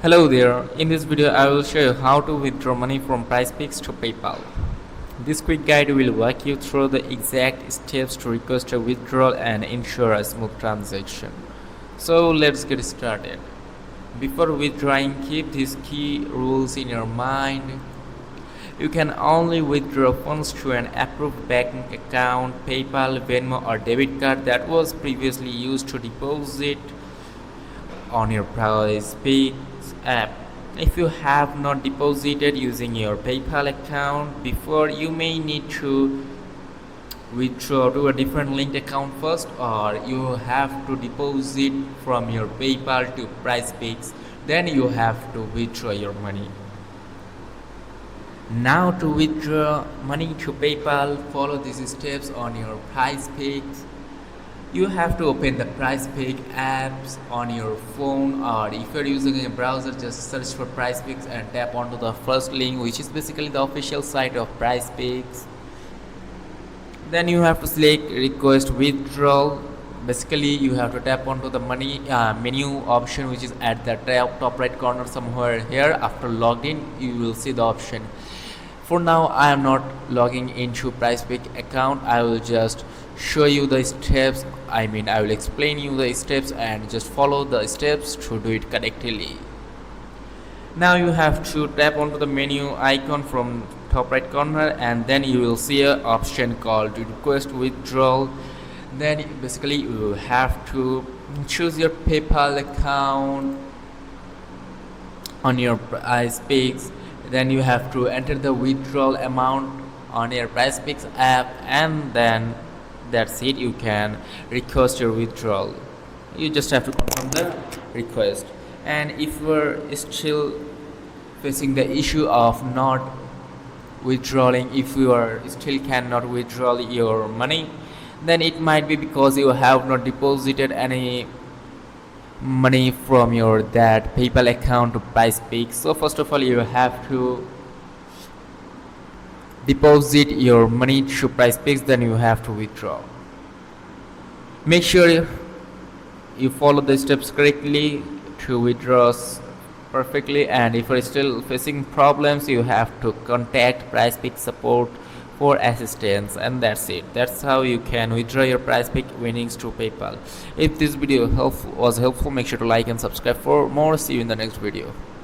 Hello there, in this video I will show you how to withdraw money from Prizepicks to PayPal. This quick guide will walk you through the exact steps to request a withdrawal and ensure a smooth transaction. So let's get started. Before withdrawing, keep these key rules in your mind. You can only withdraw funds to an approved bank account, PayPal, Venmo or debit card that was previously used to deposit on your Prizepicks app. If you have not deposited using your PayPal account before, you may need to withdraw to a different linked account first, or you have to deposit from your PayPal to Prizepicks, then you have to withdraw your money. Now to withdraw money to PayPal, follow these steps on your Prizepicks. You have to open the Prizepicks apps on your phone, or if you're using a browser, just search for Prizepicks and tap onto the first link, which is basically the official site of Prizepicks. Then you have to select request withdrawal. Basically you have to tap onto the money menu option, which is at the top right corner somewhere here. After logged in, you will see the option. For now I am not logging into Prizepicks account. I will just show you the steps. I will explain you the steps and just follow the steps to do it correctly. Now you have to tap onto the menu icon from top right corner, and then you will see an option called request withdrawal. Then basically you will have to choose your PayPal account on your Prizepicks. Then you have to enter the withdrawal amount on your Prizepicks app, and then that's it. You can request your withdrawal. You just have to confirm the request. And if you are still facing the issue of not withdrawing, if you are still cannot withdraw your money, then it might be because you have not deposited any money from your that PayPal account to Prizepicks. So first of all, you have to deposit your money to Prizepicks, then you have to withdraw. Make sure you follow the steps correctly to withdraw perfectly, and if you're still facing problems, you have to contact Prizepicks support for assistance, and that's it. That's how you can withdraw your Prizepicks winnings to PayPal. If this video was helpful, make sure to like and subscribe for more. See you in the next video.